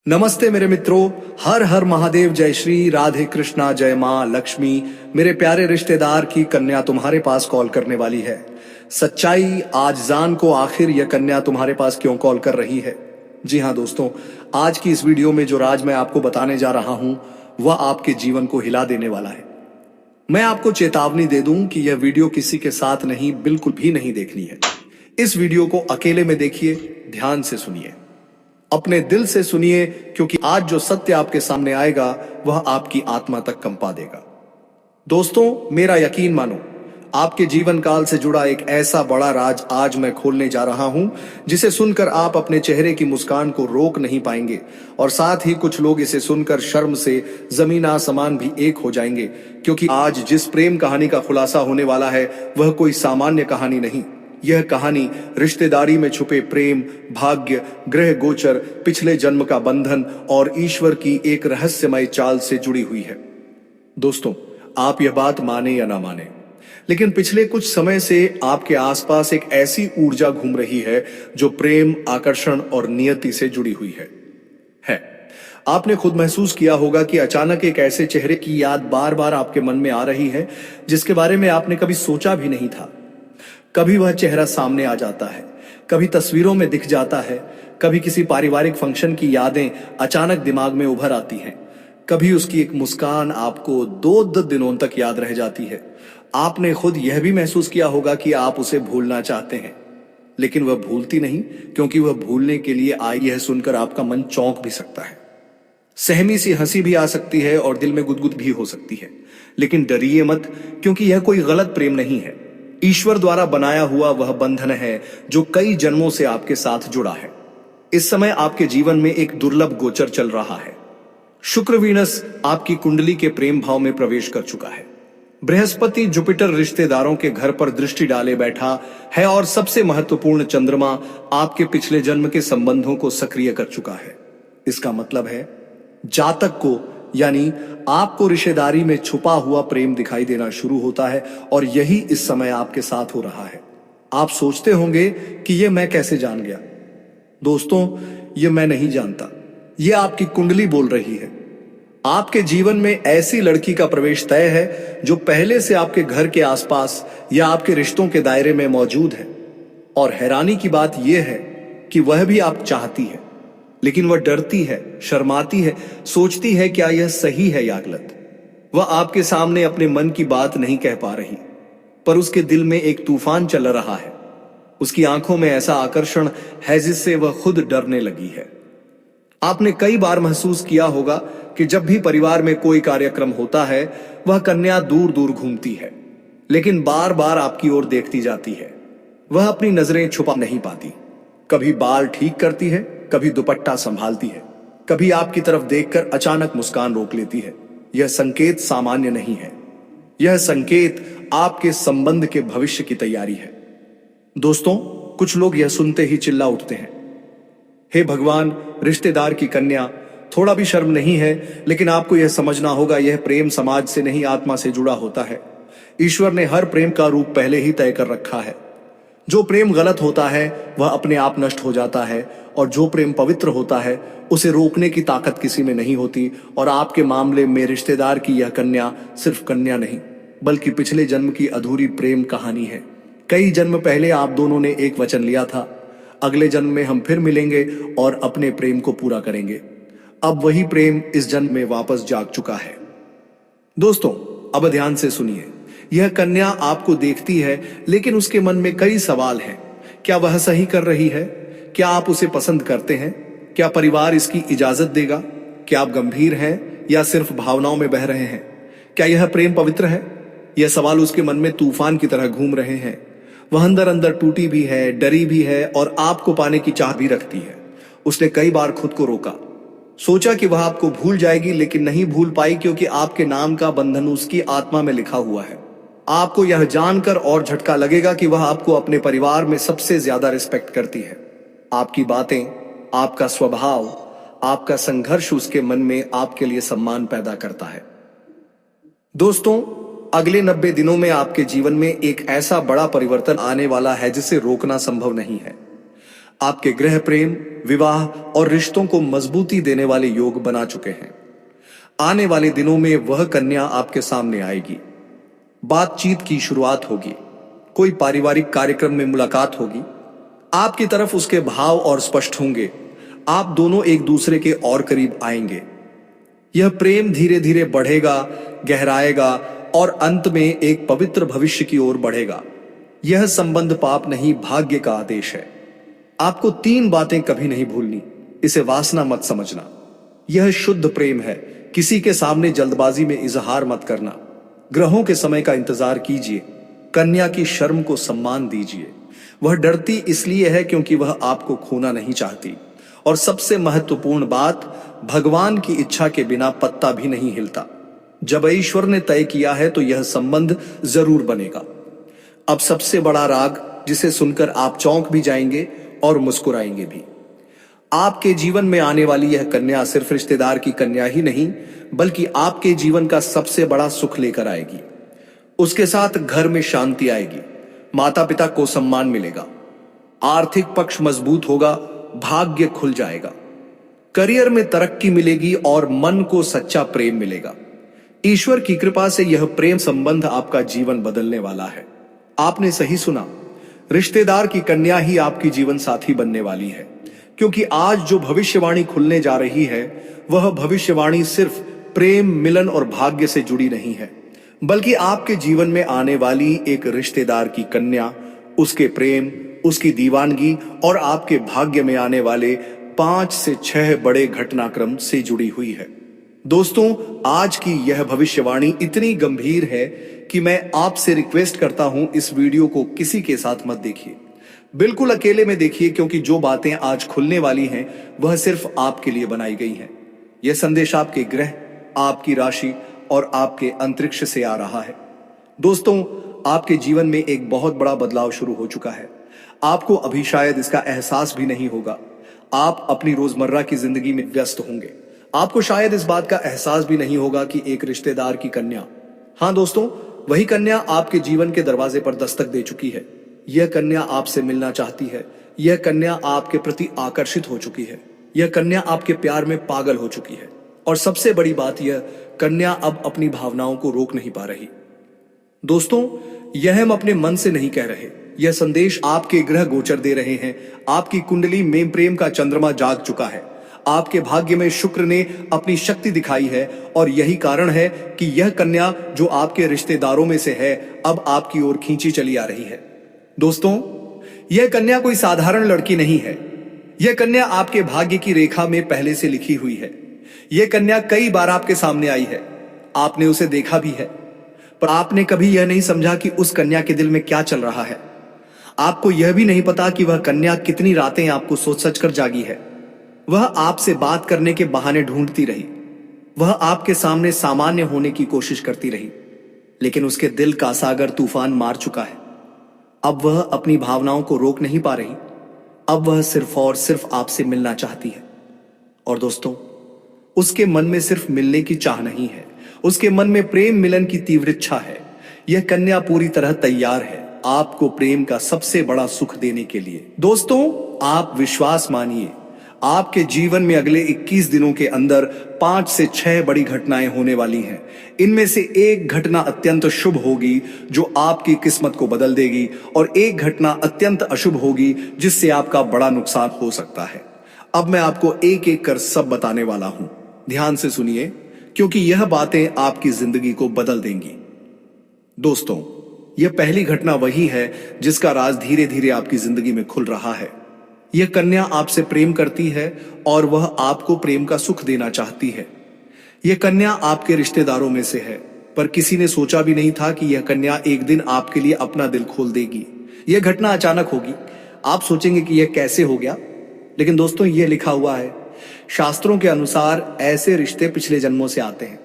नमस्ते मेरे मित्रों। हर हर महादेव, जय श्री राधे कृष्णा, जय माँ लक्ष्मी। मेरे प्यारे रिश्तेदार की कन्या तुम्हारे पास कॉल करने वाली है। सच्चाई आज जान को आखिर यह कन्या तुम्हारे पास क्यों कॉल कर रही है। जी हाँ दोस्तों, आज की इस वीडियो में जो राज मैं आपको बताने जा रहा हूं वह आपके जीवन को हिला देने वाला है। मैं आपको चेतावनी दे दूं कि यह वीडियो किसी के साथ नहीं, बिल्कुल भी नहीं देखनी है। इस वीडियो को अकेले में देखिए, ध्यान से सुनिए, अपने दिल से सुनिए, क्योंकि आज जो सत्य आपके सामने आएगा वह आपकी आत्मा तक कंपा देगा। दोस्तों, मेरा यकीन मानो, आपके जीवन काल से जुड़ा एक ऐसा बड़ा राज आज मैं खोलने जा रहा हूं जिसे सुनकर आप अपने चेहरे की मुस्कान को रोक नहीं पाएंगे, और साथ ही कुछ लोग इसे सुनकर शर्म से जमीन आसमान भी एक हो जाएंगे, क्योंकि आज जिस प्रेम कहानी का खुलासा होने वाला है वह कोई सामान्य कहानी नहीं। यह कहानी रिश्तेदारी में छुपे प्रेम, भाग्य, ग्रह गोचर, पिछले जन्म का बंधन और ईश्वर की एक रहस्यमय चाल से जुड़ी हुई है। दोस्तों, आप यह बात माने या ना माने, लेकिन पिछले कुछ समय से आपके आसपास एक ऐसी ऊर्जा घूम रही है जो प्रेम, आकर्षण और नियति से जुड़ी हुई है। आपने खुद महसूस किया होगा कि अचानक एक ऐसे चेहरे की याद बार बार आपके मन में आ रही है जिसके बारे में आपने कभी सोचा भी नहीं था। कभी वह चेहरा सामने आ जाता है, कभी तस्वीरों में दिख जाता है, कभी किसी पारिवारिक फंक्शन की यादें अचानक दिमाग में उभर आती हैं, कभी उसकी एक मुस्कान आपको दो दिनों तक याद रह जाती है। आपने खुद यह भी महसूस किया होगा कि आप उसे भूलना चाहते हैं, लेकिन वह भूलती नहीं, क्योंकि वह भूलने के लिए आई। यह सुनकर आपका मन चौंक भी सकता है, सहमी सी हंसी भी आ सकती है और दिल में गुदगुद भी हो सकती है। लेकिन डरिए मत, क्योंकि यह कोई गलत प्रेम नहीं है। ईश्वर द्वारा बनाया हुआ वह बंधन है जो कई जन्मों से आपके साथ जुड़ा है। इस समय आपके जीवन में एक दुर्लभ गोचर चल रहा है। शुक्र वीनस आपकी कुंडली के प्रेम भाव में प्रवेश कर चुका है। बृहस्पति जुपिटर रिश्तेदारों के घर पर दृष्टि डाले बैठा है, और सबसे महत्वपूर्ण चंद्रमा आपके पिछले जन्म के संबंधों को सक्रिय कर चुका है। इसका मतलब है जातक को, यानी आपको रिश्तेदारी में छुपा हुआ प्रेम दिखाई देना शुरू होता है, और यही इस समय आपके साथ हो रहा है। आप सोचते होंगे कि यह मैं कैसे जान गया। दोस्तों, यह मैं नहीं जानता, यह आपकी कुंडली बोल रही है। आपके जीवन में ऐसी लड़की का प्रवेश तय है जो पहले से आपके घर के आसपास या आपके रिश्तों के दायरे में मौजूद है। और हैरानी की बात यह है कि वह भी आप चाहती है, लेकिन वह डरती है, शर्माती है, सोचती है क्या यह सही है या गलत। वह आपके सामने अपने मन की बात नहीं कह पा रही, पर उसके दिल में एक तूफान चल रहा है। उसकी आंखों में ऐसा आकर्षण है जिससे वह खुद डरने लगी है। आपने कई बार महसूस किया होगा कि जब भी परिवार में कोई कार्यक्रम होता है वह कन्या दूर दूर घूमती है, लेकिन बार बार आपकी ओर देखती जाती है। वह अपनी नजरें छुपा नहीं पाती। कभी बाल ठीक करती है, कभी दुपट्टा संभालती है, कभी आपकी तरफ देखकर अचानक मुस्कान रोक लेती है। यह संकेत सामान्य नहीं है, यह संकेत आपके संबंध के भविष्य की तैयारी है। दोस्तों, कुछ लोग यह सुनते ही चिल्ला उठते हैं, हे भगवान, रिश्तेदार की कन्या। थोड़ा भी शर्म नहीं है, लेकिन आपको यह समझना होगा, यह प्रेम समाज से नहीं, आत्मा से जुड़ा होता है। ईश्वर ने हर प्रेम का रूप पहले ही तय कर रखा है। जो प्रेम गलत होता है वह अपने आप नष्ट हो जाता है, और जो प्रेम पवित्र होता है उसे रोकने की ताकत किसी में नहीं होती। और आपके मामले में रिश्तेदार की यह कन्या सिर्फ कन्या नहीं, बल्कि पिछले जन्म की अधूरी प्रेम कहानी है। कई जन्म पहले आप दोनों ने एक वचन लिया था, अगले जन्म में हम फिर मिलेंगे और अपने प्रेम को पूरा करेंगे। अब वही प्रेम इस जन्म में वापस जाग चुका है। दोस्तों, अब ध्यान से सुनिए। यह कन्या आपको देखती है, लेकिन उसके मन में कई सवाल हैं। क्या वह सही कर रही है? क्या आप उसे पसंद करते हैं? क्या परिवार इसकी इजाजत देगा? क्या आप गंभीर हैं या सिर्फ भावनाओं में बह रहे हैं? क्या यह प्रेम पवित्र है? यह सवाल उसके मन में तूफान की तरह घूम रहे हैं। वह अंदर अंदर टूटी भी है, डरी भी है, और आपको पाने की चाह भी रखती है। उसने कई बार खुद को रोका, सोचा कि वह आपको भूल जाएगी, लेकिन नहीं भूल पाई, क्योंकि आपके नाम का बंधन उसकी आत्मा में लिखा हुआ है। आपको यह जानकर और झटका लगेगा कि वह आपको अपने परिवार में सबसे ज्यादा रिस्पेक्ट करती है। आपकी बातें, आपका स्वभाव, आपका संघर्ष उसके मन में आपके लिए सम्मान पैदा करता है। दोस्तों, अगले 90 दिनों में आपके जीवन में एक ऐसा बड़ा परिवर्तन आने वाला है जिसे रोकना संभव नहीं है। आपके गृह प्रेम, विवाह और रिश्तों को मजबूती देने वाले योग बना चुके हैं। आने वाले दिनों में वह कन्या आपके सामने आएगी। बातचीत की शुरुआत होगी, कोई पारिवारिक कार्यक्रम में मुलाकात होगी। आपकी तरफ उसके भाव और स्पष्ट होंगे। आप दोनों एक दूसरे के और करीब आएंगे। यह प्रेम धीरे धीरे बढ़ेगा, गहराएगा और अंत में एक पवित्र भविष्य की ओर बढ़ेगा। यह संबंध पाप नहीं, भाग्य का आदेश है। आपको 3 बातें कभी नहीं भूलनी। इसे वासना मत समझना। यह शुद्ध प्रेम है। किसी के सामने जल्दबाजी में इजहार मत करना। ग्रहों के समय का इंतजार कीजिए। कन्या की शर्म को सम्मान दीजिए। वह डरती इसलिए है क्योंकि वह आपको खोना नहीं चाहती। और सबसे महत्वपूर्ण बात, भगवान की इच्छा के बिना पत्ता भी नहीं हिलता। जब ईश्वर ने तय किया है तो यह संबंध जरूर बनेगा। अब सबसे बड़ा राग, जिसे सुनकर आप चौंक भी जाएंगे और मुस्कुराएंगे भी। आपके जीवन में आने वाली यह कन्या सिर्फ रिश्तेदार की कन्या ही नहीं, बल्कि आपके जीवन का सबसे बड़ा सुख लेकर आएगी। उसके साथ घर में शांति आएगी, माता पिता को सम्मान मिलेगा, आर्थिक पक्ष मजबूत होगा, भाग्य खुल जाएगा, करियर में तरक्की मिलेगी और मन को सच्चा प्रेम मिलेगा। ईश्वर की कृपा से यह प्रेम संबंध आपका जीवन बदलने वाला है। आपने सही सुना, रिश्तेदार की कन्या ही आपकी जीवन साथी बनने वाली है। क्योंकि आज जो भविष्यवाणी खुलने जा रही है, वह भविष्यवाणी सिर्फ प्रेम, मिलन और भाग्य से जुड़ी नहीं है, बल्कि आपके जीवन में आने वाली एक रिश्तेदार की कन्या, उसके प्रेम, उसकी दीवानगी और आपके भाग्य में आने वाले 5 से 6 बड़े घटनाक्रम से जुड़ी हुई है। दोस्तों, आज की यह भविष्यवाणी इतनी गंभीर है कि मैं आपसे रिक्वेस्ट करता हूं, इस वीडियो को किसी के साथ मत देखिए। बिल्कुल अकेले में देखिए, क्योंकि जो बातें आज खुलने वाली हैं वह सिर्फ आपके लिए बनाई गई हैं। यह संदेश आपके ग्रह, आपकी राशि और आपके अंतरिक्ष से आ रहा है। दोस्तों, आपके जीवन में एक बहुत बड़ा बदलाव शुरू हो चुका है। आपको अभी शायद इसका एहसास भी नहीं होगा। आप अपनी रोजमर्रा की जिंदगी में व्यस्त होंगे। आपको शायद इस बात का एहसास भी नहीं होगा कि एक रिश्तेदार की कन्या, हाँ दोस्तों, वही कन्या आपके जीवन के दरवाजे पर दस्तक दे चुकी है। यह कन्या आपसे मिलना चाहती है। यह कन्या आपके प्रति आकर्षित हो चुकी है। यह कन्या आपके प्यार में पागल हो चुकी है। और सबसे बड़ी बात, यह कन्या अब अपनी भावनाओं को रोक नहीं पा रही। दोस्तों, यह हम अपने मन से नहीं कह रहे। यह संदेश आपके ग्रह गोचर दे रहे हैं। आपकी कुंडली में प्रेम का चंद्रमा जाग चुका है। आपके भाग्य में शुक्र ने अपनी शक्ति दिखाई है और यही कारण है कि यह कन्या जो आपके रिश्तेदारों में से है, अब आपकी ओर खींची चली आ रही है। दोस्तों, यह कन्या कोई साधारण लड़की नहीं है। यह कन्या आपके भाग्य की रेखा में पहले से लिखी हुई है। यह कन्या कई बार आपके सामने आई है। आपने उसे देखा भी है, पर आपने कभी यह नहीं समझा कि उस कन्या के दिल में क्या चल रहा है। आपको यह भी नहीं पता कि वह कन्या कितनी रातें आपको सोच सच कर जागी है। वह आपसे बात करने के बहाने ढूंढती रही। वह आपके सामने सामान्य होने की कोशिश करती रही, लेकिन उसके दिल का सागर तूफान मार चुका है। अब वह अपनी भावनाओं को रोक नहीं पा रही। अब वह सिर्फ और सिर्फ आपसे मिलना चाहती है। और दोस्तों, उसके मन में सिर्फ मिलने की चाह नहीं है, उसके मन में प्रेम मिलन की तीव्र इच्छा है। यह कन्या पूरी तरह तैयार है आपको प्रेम का सबसे बड़ा सुख देने के लिए। दोस्तों, आप विश्वास मानिए, आपके जीवन में अगले 21 दिनों के अंदर 5 से 6 बड़ी घटनाएं होने वाली हैं। इनमें से एक घटना अत्यंत शुभ होगी जो आपकी किस्मत को बदल देगी, और एक घटना अत्यंत अशुभ होगी जिससे आपका बड़ा नुकसान हो सकता है। अब मैं आपको एक एक कर सब बताने वाला हूं। ध्यान से सुनिए, क्योंकि यह बातें आपकी जिंदगी को बदल देंगी। दोस्तों, यह पहली घटना वही है जिसका राज धीरे धीरे आपकी जिंदगी में खुल रहा है। यह कन्या आपसे प्रेम करती है और वह आपको प्रेम का सुख देना चाहती है। यह कन्या आपके रिश्तेदारों में से है, पर किसी ने सोचा भी नहीं था कि यह कन्या एक दिन आपके लिए अपना दिल खोल देगी। यह घटना अचानक होगी। आप सोचेंगे कि यह कैसे हो गया, लेकिन दोस्तों, यह लिखा हुआ है शास्त्रों के अनुसार, ऐसे रिश्ते पिछले जन्मों से आते हैं।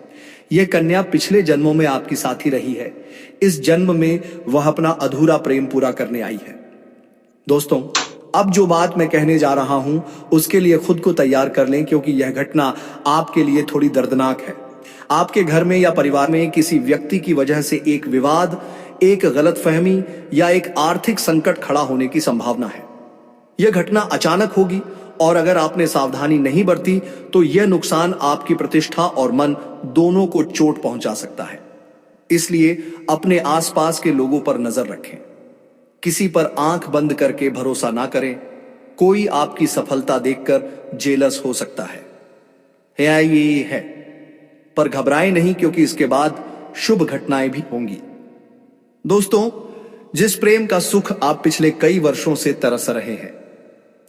यह कन्या पिछले जन्मों में आपकी साथी रही है। इस जन्म में वह अपना अधूरा प्रेम पूरा करने आई है। दोस्तों, अब जो बात मैं कहने जा रहा हूं, उसके लिए खुद को तैयार कर लें, क्योंकि यह घटना आपके लिए थोड़ी दर्दनाक है। आपके घर में या परिवार में किसी व्यक्ति की वजह से एक विवाद, एक गलतफहमी या एक आर्थिक संकट खड़ा होने की संभावना है। यह घटना अचानक होगी और अगर आपने सावधानी नहीं बरती तो यह नुकसान आपकी प्रतिष्ठा और मन दोनों को चोट पहुंचा सकता है। इसलिए अपने आसपास के लोगों पर नजर रखें। किसी पर आंख बंद करके भरोसा ना करें। कोई आपकी सफलता देखकर जेलस हो सकता है। ये है, पर घबराएं नहीं, क्योंकि इसके बाद शुभ घटनाएं भी होंगी। दोस्तों, जिस प्रेम का सुख आप पिछले कई वर्षों से तरस रहे हैं,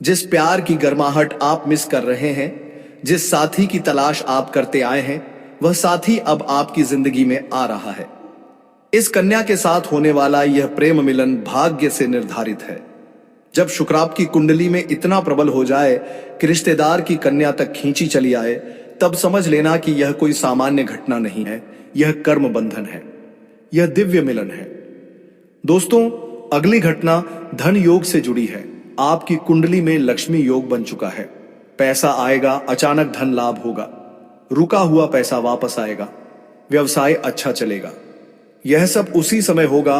जिस प्यार की गर्माहट आप मिस कर रहे हैं, जिस साथी की तलाश आप करते आए हैं, वह साथी अब आपकी जिंदगी में आ रहा है। इस कन्या के साथ होने वाला यह प्रेम मिलन भाग्य से निर्धारित है। जब शुक्र आपकी कुंडली में इतना प्रबल हो जाए कि रिश्तेदार की कन्या तक खींची चली आए, तब समझ लेना कि यह कोई सामान्य घटना नहीं है, यह कर्म बंधन है, यह दिव्य मिलन है। दोस्तों, अगली घटना धन योग से जुड़ी है। आपकी कुंडली में लक्ष्मी योग बन चुका है। पैसा आएगा, अचानक धन लाभ होगा, रुका हुआ पैसा वापस आएगा, व्यवसाय अच्छा चलेगा। यह सब उसी समय होगा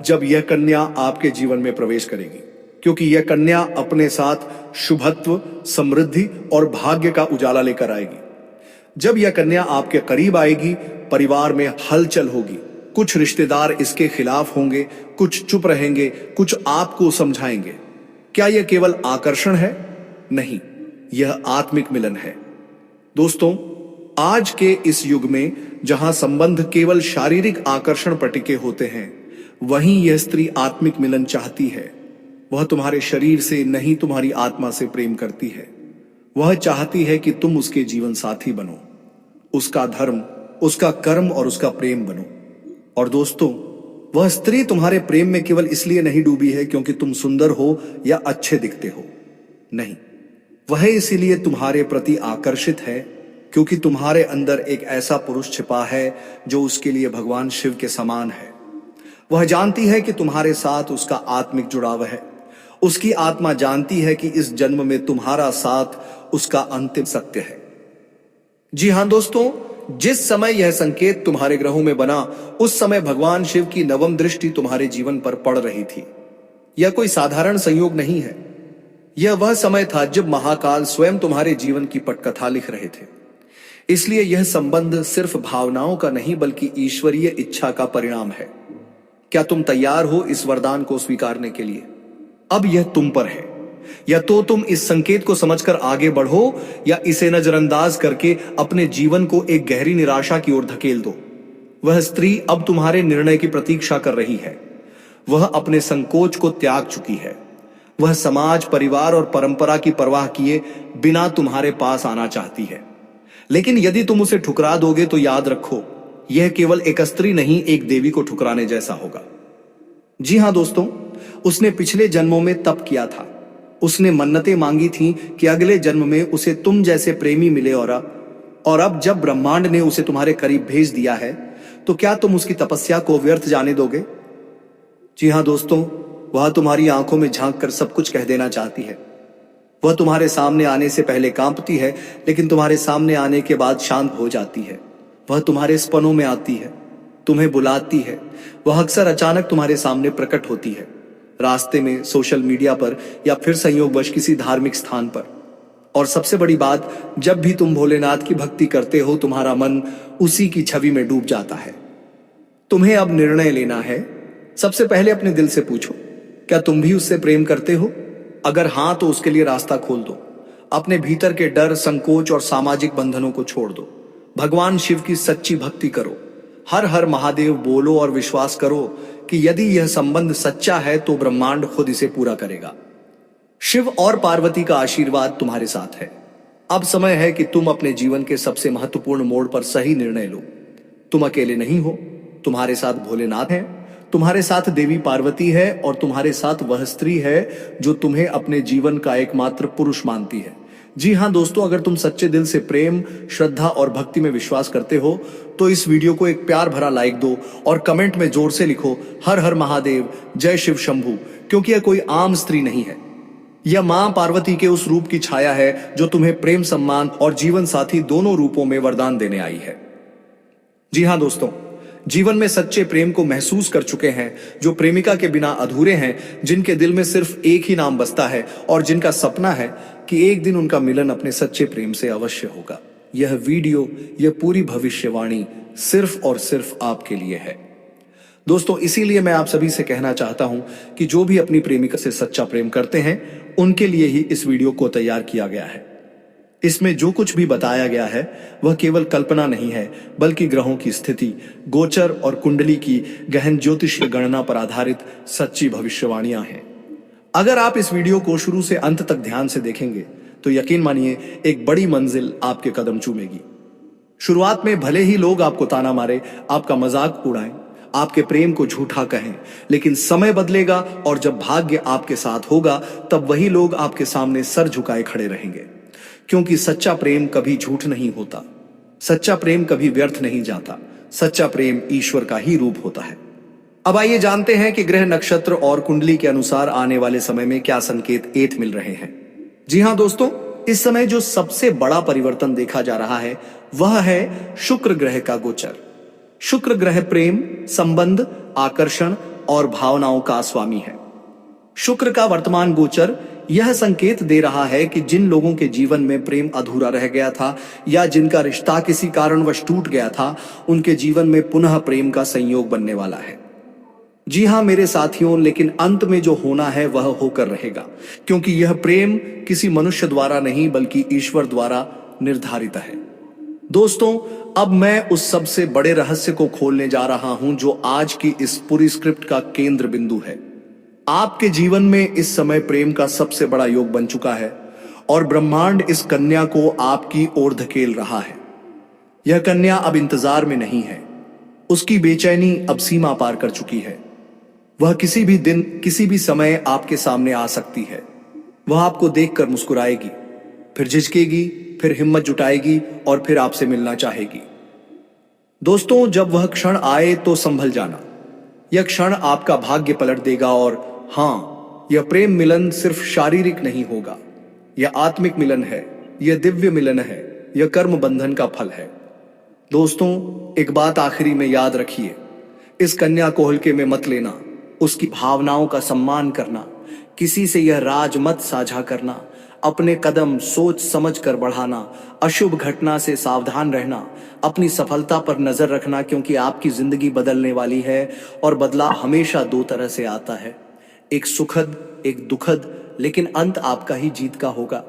जब यह कन्या आपके जीवन में प्रवेश करेगी, क्योंकि यह कन्या अपने साथ शुभत्व, समृद्धि और भाग्य का उजाला लेकर आएगी। जब यह कन्या आपके करीब आएगी, परिवार में हलचल होगी। कुछ रिश्तेदार इसके खिलाफ होंगे, कुछ चुप रहेंगे, कुछ आपको समझाएंगे। क्या यह केवल आकर्षण है? नहीं, यह आत्मिक मिलन है। दोस्तों, आज के इस युग में जहां संबंध केवल शारीरिक आकर्षण पर टिके होते हैं, वहीं यह स्त्री आत्मिक मिलन चाहती है। वह तुम्हारे शरीर से नहीं, तुम्हारी आत्मा से प्रेम करती है। वह चाहती है कि तुम उसके जीवन साथी बनो, उसका धर्म, उसका कर्म और उसका प्रेम बनो। और दोस्तों, वह स्त्री तुम्हारे प्रेम में केवल इसलिए नहीं डूबी है क्योंकि तुम सुंदर हो या अच्छे दिखते हो। नहीं, वह इसीलिए तुम्हारे प्रति आकर्षित है क्योंकि तुम्हारे अंदर एक ऐसा पुरुष छिपा है जो उसके लिए भगवान शिव के समान है। वह जानती है कि तुम्हारे साथ उसका आत्मिक जुड़ाव है। उसकी आत्मा जानती है कि इस जन्म में तुम्हारा साथ उसका अंतिम सत्य है। जी हां दोस्तों, जिस समय यह संकेत तुम्हारे ग्रहों में बना, उस समय भगवान शिव की नवम दृष्टि तुम्हारे जीवन पर पड़ रही थी। यह कोई साधारण संयोग नहीं है। यह वह समय था जब महाकाल स्वयं तुम्हारे जीवन की पटकथा लिख रहे थे। इसलिए यह संबंध सिर्फ भावनाओं का नहीं बल्कि ईश्वरीय इच्छा का परिणाम है। क्या तुम तैयार हो इस वरदान को स्वीकारने के लिए? अब यह तुम पर है। या तो तुम इस संकेत को समझकर आगे बढ़ो या इसे नजरअंदाज करके अपने जीवन को एक गहरी निराशा की ओर धकेल दो। वह स्त्री अब तुम्हारे निर्णय की प्रतीक्षा कर रही है। वह अपने संकोच को त्याग चुकी है। वह समाज, परिवार और परंपरा की परवाह किए बिना तुम्हारे पास आना चाहती है। लेकिन यदि तुम उसे ठुकरा दोगे तो याद रखो, यह केवल एक स्त्री नहीं, एक देवी को ठुकराने जैसा होगा। जी हां दोस्तों, उसने पिछले जन्मों में तप किया था। उसने मन्नतें मांगी थी कि अगले जन्म में उसे तुम जैसे प्रेमी मिले, और अब जब ब्रह्मांड ने उसे तुम्हारे करीब भेज दिया है, तो क्या तुम उसकी तपस्या को व्यर्थ जाने दोगे? जी हां दोस्तों, वह तुम्हारी आंखों में झांक कर सब कुछ कह देना चाहती है। वह तुम्हारे सामने आने से पहले कांपती है, लेकिन तुम्हारे सामने आने के बाद शांत हो जाती है। वह तुम्हारे सपनों में आती है, तुम्हें बुलाती है। वह अक्सर अचानक तुम्हारे सामने प्रकट होती है, रास्ते में, सोशल मीडिया पर या फिर संयोगवश किसी धार्मिक स्थान पर। और सबसे बड़ी बात, जब भी तुम भोलेनाथ की भक्ति करते हो, तुम्हारा मन उसी की छवि में डूब जाता है। तुम्हें अब निर्णय लेना है। सबसे पहले अपने दिल से पूछो, क्या तुम भी उससे प्रेम करते हो? अगर हां, तो उसके लिए रास्ता खोल दो। अपने भीतर के डर, संकोच और सामाजिक बंधनों को छोड़ दो। भगवान शिव की सच्ची भक्ति करो, हर हर महादेव बोलो और विश्वास करो कि यदि यह संबंध सच्चा है तो ब्रह्मांड खुद इसे पूरा करेगा। शिव और पार्वती का आशीर्वाद तुम्हारे साथ है। अब समय है कि तुम अपने जीवन के सबसे महत्वपूर्ण मोड़ पर सही निर्णय लो। तुम अकेले नहीं हो, तुम्हारे साथ भोलेनाथ है, तुम्हारे साथ देवी पार्वती है और तुम्हारे साथ वह स्त्री है जो तुम्हें अपने जीवन का एकमात्र पुरुष मानती है। जी हां दोस्तों, अगर तुम सच्चे दिल से प्रेम, श्रद्धा और भक्ति में विश्वास करते हो तो इस वीडियो को एक प्यार भरा लाइक दो और कमेंट में जोर से लिखो, हर हर महादेव, जय शिव शंभू। क्योंकि यह कोई आम स्त्री नहीं है, यह मां पार्वती के उस रूप की छाया है जो तुम्हें प्रेम, सम्मान और जीवन साथी दोनों रूपों में वरदान देने आई है। जी हां दोस्तों, जीवन में सच्चे प्रेम को महसूस कर चुके हैं, जो प्रेमिका के बिना अधूरे हैं, जिनके दिल में सिर्फ एक ही नाम बसता है और जिनका सपना है कि एक दिन उनका मिलन अपने सच्चे प्रेम से अवश्य होगा। यह वीडियो, यह पूरी भविष्यवाणी सिर्फ और सिर्फ आपके लिए है। दोस्तों, इसीलिए मैं आप सभी से कहना चाहता हूं कि जो भी अपनी प्रेमिका से सच्चा प्रेम करते हैं, उनके लिए ही इस वीडियो को तैयार किया गया है। इसमें जो कुछ भी बताया गया है वह केवल कल्पना नहीं है, बल्कि ग्रहों की स्थिति, गोचर और कुंडली की गहन ज्योतिषीय गणना पर आधारित सच्ची भविष्यवाणियां हैं। अगर आप इस वीडियो को शुरू से अंत तक ध्यान से देखेंगे तो यकीन मानिए एक बड़ी मंजिल आपके कदम चूमेगी। शुरुआत में भले ही लोग आपको ताना मारे, आपका मजाक उड़ाएं, आपके प्रेम को झूठा कहें, लेकिन समय बदलेगा और जब भाग्य आपके साथ होगा तब वही लोग आपके सामने सर झुकाए खड़े रहेंगे। क्योंकि सच्चा प्रेम कभी झूठ नहीं होता, सच्चा प्रेम कभी व्यर्थ नहीं जाता, सच्चा प्रेम ईश्वर का ही रूप होता है। अब आइए जानते हैं कि ग्रह, नक्षत्र और कुंडली के अनुसार आने वाले समय में क्या संकेत एथ मिल रहे हैं। जी हां दोस्तों, इस समय जो सबसे बड़ा परिवर्तन देखा जा रहा है वह है शुक्र ग्रह का गोचर। शुक्र ग्रह प्रेम, संबंध, आकर्षण और भावनाओं का स्वामी है। शुक्र का वर्तमान गोचर यह संकेत दे रहा है कि जिन लोगों के जीवन में प्रेम अधूरा रह गया था या जिनका रिश्ता किसी कारणवश टूट गया था, उनके जीवन में पुनः प्रेम का संयोग बनने वाला है। जी हां मेरे साथियों, लेकिन अंत में जो होना है वह होकर रहेगा, क्योंकि यह प्रेम किसी मनुष्य द्वारा नहीं बल्कि ईश्वर द्वारा निर्धारित है। दोस्तों, अब मैं उस सबसे बड़े रहस्य को खोलने जा रहा हूं जो आज की इस पूरी स्क्रिप्ट का केंद्र बिंदु है। आपके जीवन में इस समय प्रेम का सबसे बड़ा योग बन चुका है और ब्रह्मांड इस कन्या को आपकी ओर धकेल रहा है। यह कन्या अब इंतजार में नहीं है, उसकी बेचैनी अब सीमा पार कर चुकी है। वह किसी भी दिन, किसी भी समय आपके सामने आ सकती है। वह आपको देखकर मुस्कुराएगी, फिर झिझकेगी, फिर हिम्मत जुटाएगी और फिर आपसे मिलना चाहेगी। दोस्तों, जब वह क्षण आए तो संभल जाना। यह क्षण आपका भाग्य पलट देगा और हां, यह प्रेम मिलन सिर्फ शारीरिक नहीं होगा, यह आत्मिक मिलन है, यह दिव्य मिलन है, यह कर्म बंधन का फल है। दोस्तों, एक बात आखिरी में याद रखिए, इस कन्या को हल्के में मत लेना। उसकी भावनाओं का सम्मान करना, किसी से यह राज मत साझा करना, अपने कदम सोच समझ कर बढ़ाना, अशुभ घटना से सावधान रहना, अपनी सफलता पर नजर रखना, क्योंकि आपकी जिंदगी बदलने वाली है और बदलाव हमेशा दो तरह से आता है, एक सुखद, एक दुखद, लेकिन अंत आपका ही जीत का होगा।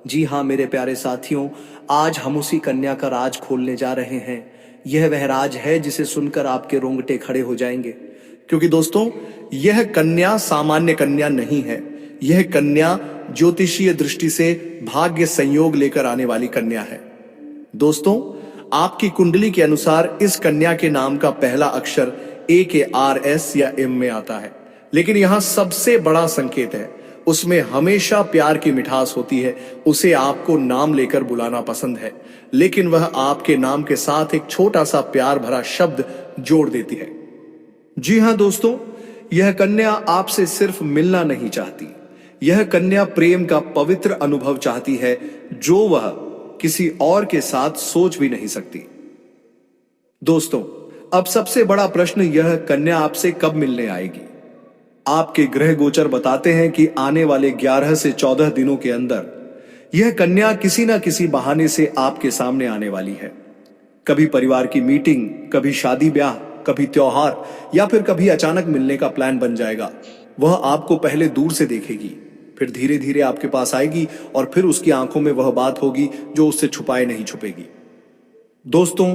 जी हां मेरे प्यारे साथियों, आज हम उसी कन्या का राज खोलने जा रहे हैं। यह वह राज है जिसे सुनकर आपके रोंगटे खड़े हो जाएंगे, क्योंकि दोस्तों, यह कन्या सामान्य कन्या नहीं है। यह कन्या ज्योतिषीय दृष्टि से भाग्य संयोग लेकर आने वाली कन्या है। दोस्तों, आपकी कुंडली के अनुसार इस कन्या के नाम का पहला अक्षर AKRS या M में आता है, लेकिन यहां सबसे बड़ा संकेत है, उसमें हमेशा प्यार की मिठास होती है। उसे आपको नाम लेकर बुलाना पसंद है, लेकिन वह आपके नाम के साथ एक छोटा सा प्यार भरा शब्द जोड़ देती है। जी हां दोस्तों, यह कन्या आपसे सिर्फ मिलना नहीं चाहती, यह कन्या प्रेम का पवित्र अनुभव चाहती है जो वह किसी और के साथ सोच भी नहीं सकती। दोस्तों, अब सबसे बड़ा प्रश्न, यह कन्या आपसे कब मिलने आएगी? आपके ग्रह गोचर बताते हैं कि आने वाले 11 से 14 दिनों के अंदर यह कन्या किसी ना किसी बहाने से आपके सामने आने वाली है। कभी परिवार की मीटिंग, कभी शादी ब्याह, कभी त्योहार या फिर कभी अचानक मिलने का प्लान बन जाएगा। वह आपको पहले दूर से देखेगी, फिर धीरे धीरे आपके पास आएगी और फिर उसकी आंखों में वह बात होगी जो उससे छुपाए नहीं छुपेगी। दोस्तों,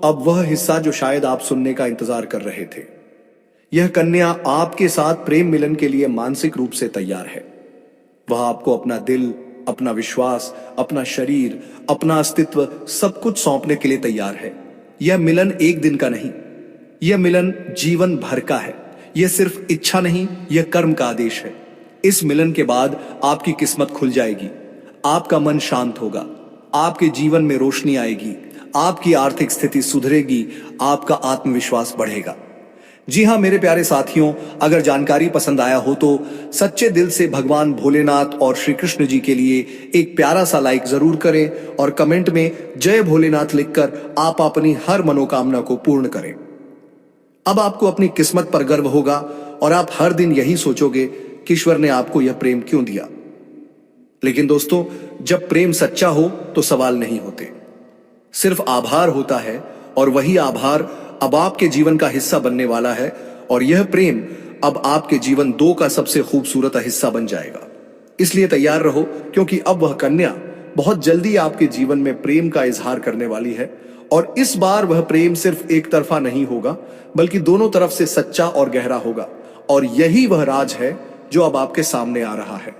अब वह हिस्सा जो शायद आप सुनने का इंतजार कर रहे थे। यह कन्या आपके साथ प्रेम मिलन के लिए मानसिक रूप से तैयार है। वह आपको अपना दिल, अपना विश्वास, अपना शरीर, अपना अस्तित्व सब कुछ सौंपने के लिए तैयार है। यह मिलन एक दिन का नहीं, यह मिलन जीवन भर का है। यह सिर्फ इच्छा नहीं, यह कर्म का आदेश है। इस मिलन के बाद आपकी किस्मत खुल जाएगी, आपका मन शांत होगा, आपके जीवन में रोशनी आएगी, आपकी आर्थिक स्थिति सुधरेगी, आपका आत्मविश्वास बढ़ेगा। जी हां मेरे प्यारे साथियों, अगर जानकारी पसंद आया हो तो सच्चे दिल से भगवान भोलेनाथ और श्री कृष्ण जी के लिए एक प्यारा सा लाइक जरूर करें और कमेंट में जय भोलेनाथ लिखकर आप अपनी हर मनोकामना को पूर्ण करें। अब आपको अपनी किस्मत पर गर्व होगा और आप हर दिन यही सोचोगे कि ईश्वर ने आपको यह प्रेम क्यों दिया। लेकिन दोस्तों, जब प्रेम सच्चा हो तो सवाल नहीं होते, सिर्फ आभार होता है। और वही आभार अब आपके जीवन का हिस्सा बनने वाला है। और यह प्रेम अब आपके जीवन 2 का सबसे खूबसूरत हिस्सा बन जाएगा। इसलिए तैयार रहो, क्योंकि अब वह कन्या बहुत जल्दी आपके जीवन में प्रेम का इजहार करने वाली है। और इस बार वह प्रेम सिर्फ एक तरफा नहीं होगा, बल्कि दोनों तरफ से सच्चा और गहरा होगा। और यही वह राज है जो अब आपके सामने आ रहा है।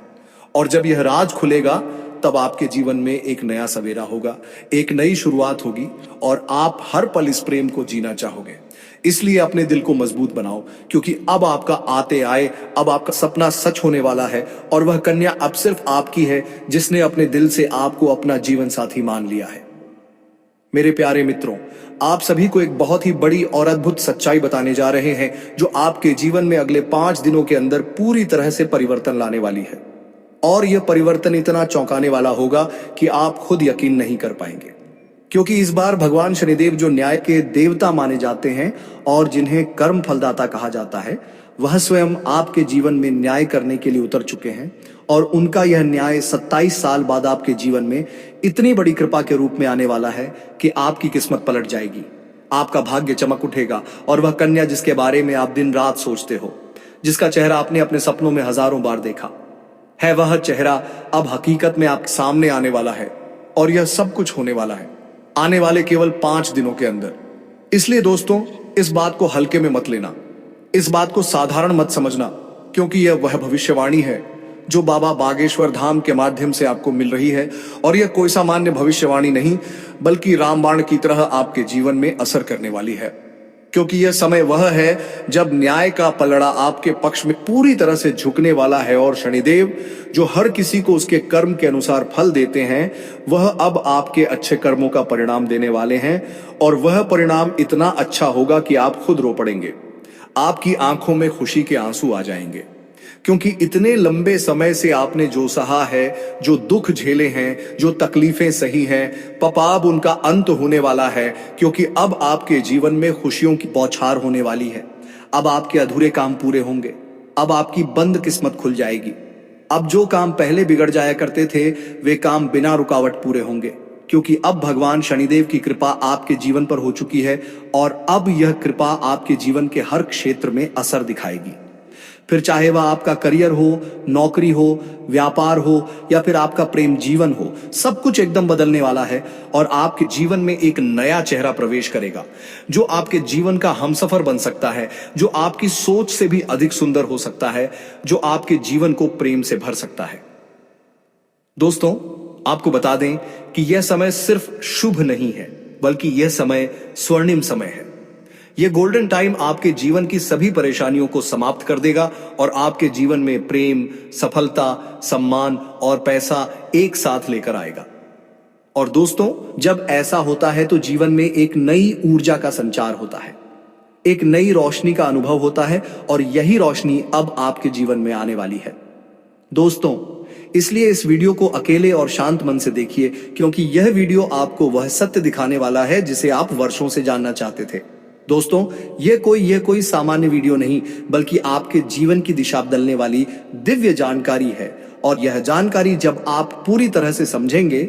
और जब यह राज खुलेगा, तब आपके जीवन में एक नया सवेरा होगा, एक नई शुरुआत होगी और आप हर पल इस प्रेम को जीना चाहोगे। इसलिए अपने दिल को मजबूत बनाओ, क्योंकि अब आपका आते आए, अब आपका सपना सच होने वाला है। और वह कन्या अब सिर्फ आपकी है, जिसने अपने दिल से आपको अपना जीवन साथी मान लिया है। मेरे प्यारे मित्रों, आप सभी को एक बहुत ही बड़ी और अद्भुत सच्चाई बताने जा रहे हैं, जो आपके जीवन में अगले 5 दिनों के अंदर पूरी तरह से परिवर्तन लाने वाली है। और यह परिवर्तन इतना चौंकाने वाला होगा कि आप खुद यकीन नहीं कर पाएंगे। क्योंकि इस बार भगवान शनिदेव, जो न्याय के देवता माने जाते हैं और जिन्हें कर्म फलदाता कहा जाता है, वह स्वयं आपके जीवन में न्याय करने के लिए उतर चुके हैं। और उनका यह न्याय 27 साल बाद आपके जीवन में इतनी बड़ी कृपा के रूप में आने वाला है कि आपकी किस्मत पलट जाएगी, आपका भाग्य चमक उठेगा। और वह कन्या जिसके बारे में आप दिन रात सोचते हो, जिसका चेहरा आपने अपने सपनों में हजारों बार देखा है, वह चेहरा अब हकीकत में आपके सामने आने वाला है। और यह सब कुछ होने वाला है आने वाले केवल 5 दिनों के अंदर। इसलिए दोस्तों, इस बात को हल्के में मत लेना, इस बात को साधारण मत समझना, क्योंकि यह वह भविष्यवाणी है जो बाबा बागेश्वर धाम के माध्यम से आपको मिल रही है। और यह कोई सामान्य भविष्यवाणी नहीं, बल्कि रामबाण की तरह आपके जीवन में असर करने वाली है। क्योंकि यह समय वह है जब न्याय का पलड़ा आपके पक्ष में पूरी तरह से झुकने वाला है। और शनिदेव, जो हर किसी को उसके कर्म के अनुसार फल देते हैं, वह अब आपके अच्छे कर्मों का परिणाम देने वाले हैं। और वह परिणाम इतना अच्छा होगा कि आप खुद रो पड़ेंगे, आपकी आंखों में खुशी के आंसू आ जाएंगे। क्योंकि इतने लंबे समय से आपने जो सहा है, जो दुख झेले हैं, जो तकलीफें सही हैं, अब उनका अंत होने वाला है। क्योंकि अब आपके जीवन में खुशियों की बौछार होने वाली है। अब आपके अधूरे काम पूरे होंगे, अब आपकी बंद किस्मत खुल जाएगी। अब जो काम पहले बिगड़ जाया करते थे, वे काम बिना रुकावट पूरे होंगे। क्योंकि अब भगवान शनिदेव की कृपा आपके जीवन पर हो चुकी है। और अब यह कृपा आपके जीवन के हर क्षेत्र में असर दिखाएगी। फिर चाहे वह आपका करियर हो, नौकरी हो, व्यापार हो, या फिर आपका प्रेम जीवन हो, सब कुछ एकदम बदलने वाला है। और आपके जीवन में एक नया चेहरा प्रवेश करेगा, जो आपके जीवन का हमसफर बन सकता है, जो आपकी सोच से भी अधिक सुंदर हो सकता है, जो आपके जीवन को प्रेम से भर सकता है। दोस्तों, आपको बता दें कि यह समय सिर्फ शुभ नहीं है, बल्कि यह समय स्वर्णिम समय है। यह गोल्डन टाइम आपके जीवन की सभी परेशानियों को समाप्त कर देगा और आपके जीवन में प्रेम, सफलता, सम्मान और पैसा एक साथ लेकर आएगा। और दोस्तों, जब ऐसा होता है तो जीवन में एक नई ऊर्जा का संचार होता है, एक नई रोशनी का अनुभव होता है। और यही रोशनी अब आपके जीवन में आने वाली है। दोस्तों, इसलिए इस वीडियो को अकेले और शांत मन से देखिए, क्योंकि यह वीडियो आपको वह सत्य दिखाने वाला है जिसे आप वर्षों से जानना चाहते थे। दोस्तों, यह कोई सामान्य वीडियो नहीं, बल्कि आपके जीवन की दिशा बदलने वाली दिव्य जानकारी है। और यह जानकारी जब आप पूरी तरह से समझेंगे,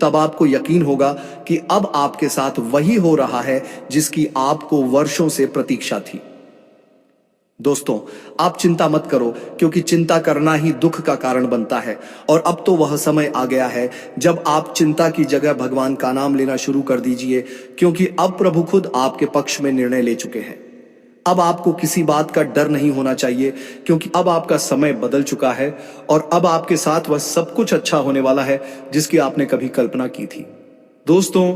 तब आपको यकीन होगा कि अब आपके साथ वही हो रहा है जिसकी आपको वर्षों से प्रतीक्षा थी। दोस्तों, आप चिंता मत करो, क्योंकि चिंता करना ही दुख का कारण बनता है। और अब तो वह समय आ गया है जब आप चिंता की जगह भगवान का नाम लेना शुरू कर दीजिए, क्योंकि अब प्रभु खुद आपके पक्ष में निर्णय ले चुके हैं। अब आपको किसी बात का डर नहीं होना चाहिए, क्योंकि अब आपका समय बदल चुका है। और अब आपके साथ वह सब कुछ अच्छा होने वाला है जिसकी आपने कभी कल्पना की थी। दोस्तों,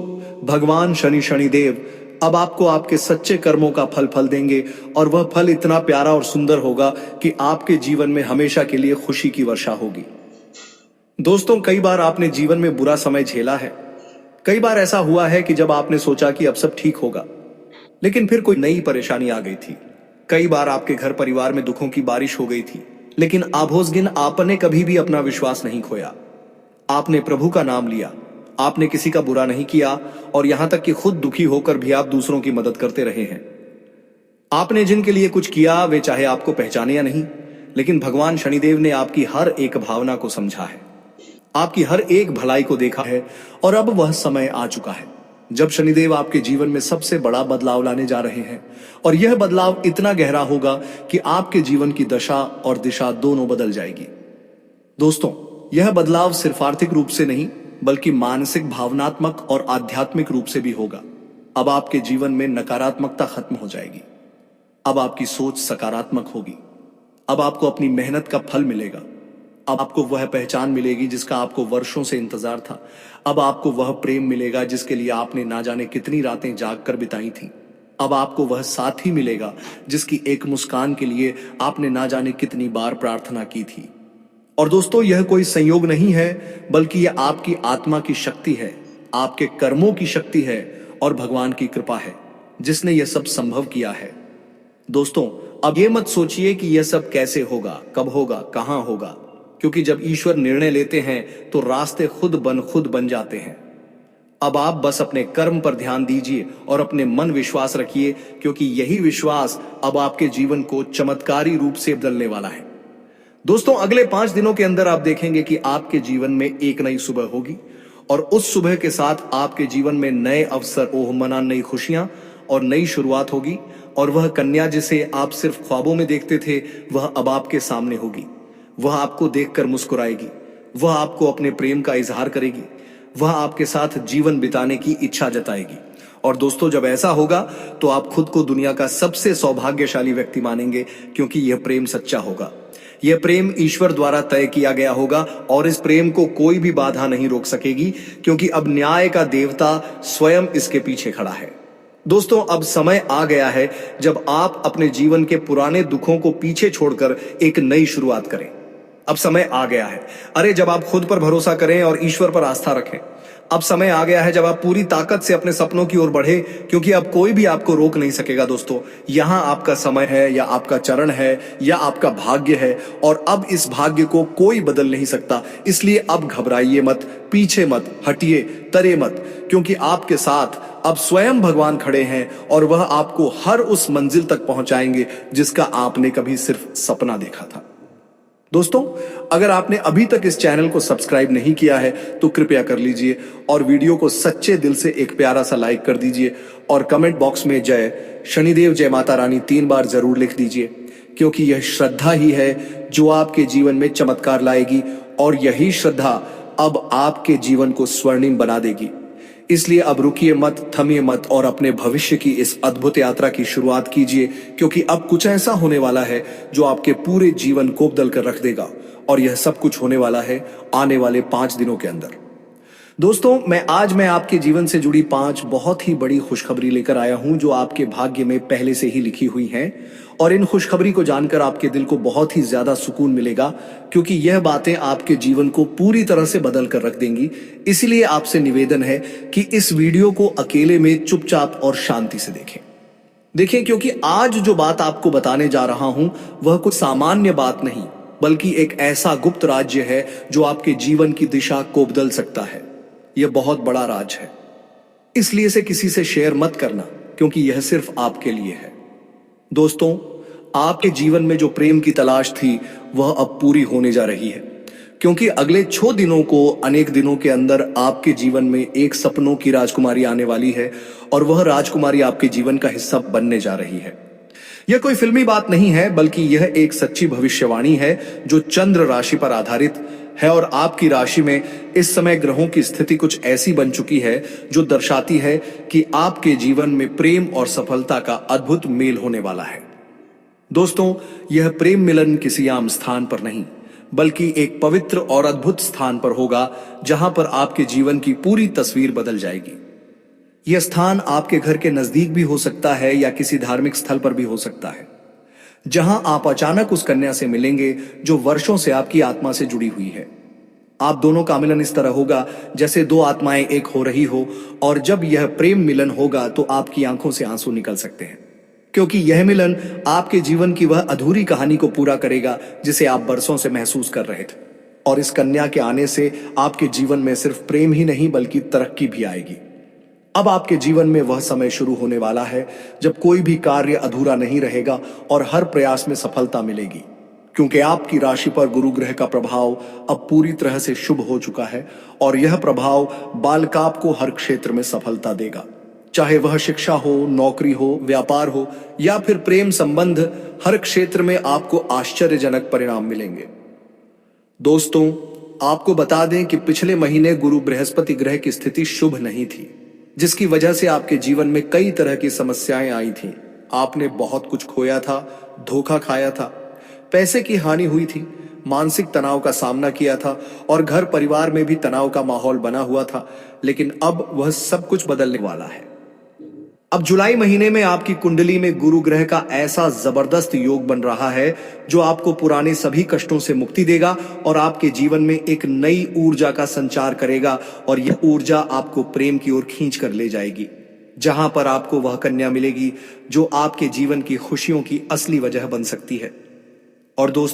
भगवान शनिदेव अब आपको आपके सच्चे कर्मों का फल देंगे। और वह फल इतना प्यारा और सुंदर होगा कि आपके जीवन में हमेशा के लिए खुशी की वर्षा होगी। दोस्तों, कई बार आपने जीवन में बुरा समय झेला है। कई बार ऐसा हुआ है कि जब आपने सोचा कि अब सब ठीक होगा, लेकिन फिर कोई नई परेशानी आ गई थी। कई बार आपके घर परिवार में दुखों की बारिश हो गई थी, लेकिन आभोसगिन आपने कभी भी अपना विश्वास नहीं खोया। आपने प्रभु का नाम लिया, आपने किसी का बुरा नहीं किया, और यहां तक कि खुद दुखी होकर भी आप दूसरों की मदद करते रहे हैं। आपने जिनके लिए कुछ किया वे चाहे आपको पहचाने या नहीं, लेकिन भगवान शनिदेव ने आपकी हर एक भावना को समझा है, आपकी हर एक भलाई को देखा है और अब वह समय आ चुका है जब शनिदेव आपके जीवन में सबसे बड़ा बदलाव लाने जा रहे हैं। और यह बदलाव इतना गहरा होगा कि आपके जीवन की दशा और दिशा दोनों बदल जाएगी। दोस्तों, यह बदलाव सिर्फ आर्थिक रूप से नहीं बल्कि मानसिक, भावनात्मक और आध्यात्मिक रूप से भी होगा। अब आपके जीवन में नकारात्मकता खत्म हो जाएगी। अब आपकी सोच सकारात्मक होगी। अब आपको अपनी मेहनत का फल मिलेगा। अब आपको वह पहचान मिलेगी जिसका आपको वर्षों से इंतजार था। अब आपको वह प्रेम मिलेगा जिसके लिए आपने ना जाने कितनी रातें जाग कर बिताई थी। अब आपको वह साथी मिलेगा जिसकी एक मुस्कान के लिए आपने ना जाने कितनी बार प्रार्थना की थी। और दोस्तों, यह कोई संयोग नहीं है बल्कि यह आपकी आत्मा की शक्ति है, आपके कर्मों की शक्ति है और भगवान की कृपा है जिसने यह सब संभव किया है। दोस्तों, अब यह मत सोचिए कि यह सब कैसे होगा, कब होगा, कहां होगा, क्योंकि जब ईश्वर निर्णय लेते हैं तो रास्ते खुद बन जाते हैं। अब आप बस अपने कर्म पर ध्यान दीजिए और अपने मन विश्वास रखिए, क्योंकि यही विश्वास अब आपके जीवन को चमत्कारी रूप से बदलने वाला है। दोस्तों, अगले 5 दिनों के अंदर आप देखेंगे कि आपके जीवन में एक नई सुबह होगी और उस सुबह के साथ आपके जीवन में नए अवसर, ओह नई खुशियां और नई शुरुआत होगी। और वह कन्या जिसे आप सिर्फ ख्वाबों में देखते थे, वह अब आपके सामने होगी। वह आपको देखकर मुस्कुराएगी, वह आपको अपने प्रेम का इजहार करेगी, वह आपके साथ जीवन बिताने की इच्छा जताएगी। और दोस्तों, जब ऐसा होगा तो आप खुद को दुनिया का सबसे सौभाग्यशाली व्यक्ति मानेंगे, क्योंकि यह प्रेम सच्चा होगा। यह प्रेम ईश्वर द्वारा तय किया गया होगा और इस प्रेम को कोई भी बाधा नहीं रोक सकेगी, क्योंकि अब न्याय का देवता स्वयं इसके पीछे खड़ा है। दोस्तों, अब समय आ गया है जब आप अपने जीवन के पुराने दुखों को पीछे छोड़कर एक नई शुरुआत करें। अब समय आ गया है, अरे जब आप खुद पर भरोसा करें और ईश्वर पर आस्था रखें। अब समय आ गया है जब आप पूरी ताकत से अपने सपनों की ओर बढ़े, क्योंकि अब कोई भी आपको रोक नहीं सकेगा। दोस्तों, यहां आपका समय है या आपका चरण है या आपका भाग्य है, और अब इस भाग्य को कोई बदल नहीं सकता। इसलिए अब घबराइए मत, पीछे मत हटिए, तरे मत, क्योंकि आपके साथ अब स्वयं भगवान खड़े हैं और वह आपको हर उस मंजिल तक पहुंचाएंगे जिसका आपने कभी सिर्फ सपना देखा था। दोस्तों, अगर आपने अभी तक इस चैनल को सब्सक्राइब नहीं किया है तो कृपया कर लीजिए और वीडियो को सच्चे दिल से एक प्यारा सा लाइक कर दीजिए और कमेंट बॉक्स में जय शनिदेव, जय माता रानी 3 बार जरूर लिख दीजिए, क्योंकि यह श्रद्धा ही है जो आपके जीवन में चमत्कार लाएगी और यही श्रद्धा अब आपके जीवन को स्वर्णिम बना देगी। इसलिए अब रुकिए मत, थमिए मत और अपने भविष्य की इस अद्भुत यात्रा की शुरुआत कीजिए, क्योंकि अब कुछ ऐसा होने वाला है जो आपके पूरे जीवन को बदल कर रख देगा। और यह सब कुछ होने वाला है आने वाले 5 दिनों के अंदर। दोस्तों, आज मैं आपके जीवन से जुड़ी 5 बहुत ही बड़ी खुशखबरी लेकर आया हूं जो आपके भाग्य में पहले से ही लिखी हुई हैं। और इन खुशखबरी को जानकर आपके दिल को बहुत ही ज्यादा सुकून मिलेगा, क्योंकि यह बातें आपके जीवन को पूरी तरह से बदल कर रख देंगी। इसलिए आपसे निवेदन है कि इस वीडियो को अकेले में चुपचाप और शांति से देखें, क्योंकि आज जो बात आपको बताने जा रहा हूं वह कुछ सामान्य बात नहीं, बल्कि एक ऐसा गुप्त राज्य है जो आपके जीवन की दिशा को बदल सकता है। यह बहुत बड़ा राज है, इसलिए इसे किसी से शेयर मत करना, क्योंकि यह सिर्फ आपके लिए है। दोस्तों, आपके जीवन में जो प्रेम की तलाश थी वह अब पूरी होने जा रही है, क्योंकि अगले 6 दिनों को अनेक दिनों के अंदर आपके जीवन में एक सपनों की राजकुमारी आने वाली है और वह राजकुमारी आपके जीवन का हिस्सा बनने जा रही है। यह कोई फिल्मी बात नहीं है, बल्कि यह एक सच्ची भविष्यवाणी है जो चंद्र राशि पर आधारित है। और आपकी राशि में इस समय ग्रहों की स्थिति कुछ ऐसी बन चुकी है जो दर्शाती है कि आपके जीवन में प्रेम और सफलता का अद्भुत मेल होने वाला है। दोस्तों, यह प्रेम मिलन किसी आम स्थान पर नहीं, बल्कि एक पवित्र और अद्भुत स्थान पर होगा, जहां पर आपके जीवन की पूरी तस्वीर बदल जाएगी। यह स्थान आपके घर के नजदीक भी हो सकता है या किसी धार्मिक स्थल पर भी हो सकता है, जहां आप अचानक उस कन्या से मिलेंगे जो वर्षों से आपकी आत्मा से जुड़ी हुई है। आप दोनों का मिलन इस तरह होगा जैसे 2 आत्माएं एक हो रही हो, और जब यह प्रेम मिलन होगा तो आपकी आंखों से आंसू निकल सकते हैं, क्योंकि यह मिलन आपके जीवन की वह अधूरी कहानी को पूरा करेगा जिसे आप बरसों से महसूस कर रहे थे। और इस कन्या के आने से आपके जीवन में सिर्फ प्रेम ही नहीं बल्कि तरक्की भी आएगी। अब आपके जीवन में वह समय शुरू होने वाला है जब कोई भी कार्य अधूरा नहीं रहेगा और हर प्रयास में सफलता मिलेगी, क्योंकि आपकी राशि पर गुरु ग्रह का प्रभाव अब पूरी तरह से शुभ हो चुका है और यह प्रभाव बालकाप को हर क्षेत्र में सफलता देगा। चाहे वह शिक्षा हो, नौकरी हो, व्यापार हो या फिर प्रेम संबंध, हर क्षेत्र में आपको आश्चर्यजनक परिणाम मिलेंगे। दोस्तों, आपको बता दें कि पिछले महीने गुरु बृहस्पति ग्रह की स्थिति शुभ नहीं थी, जिसकी वजह से आपके जीवन में कई तरह की समस्याएं आई थीं। आपने बहुत कुछ खोया था, धोखा खाया था, पैसे की हानि हुई थी, मानसिक तनाव का सामना किया था और घर परिवार में भी तनाव का माहौल बना हुआ था। लेकिन अब वह सब कुछ बदलने वाला है। अब जुलाई महीने में आपकी कुंडली में गुरु ग्रह का ऐसा जबरदस्त योग बन रहा है जो आपको पुराने सभी कष्टों से मुक्ति देगा और आपके जीवन में एक नई ऊर्जा का संचार करेगा और यह ऊर्जा आपको प्रेम की ओर खींच कर ले जाएगी, जहां पर आपको वह कन्या मिलेगी जो आपके जीवन की खुशियों की असली वजह बन सकती है। और दोस्तों,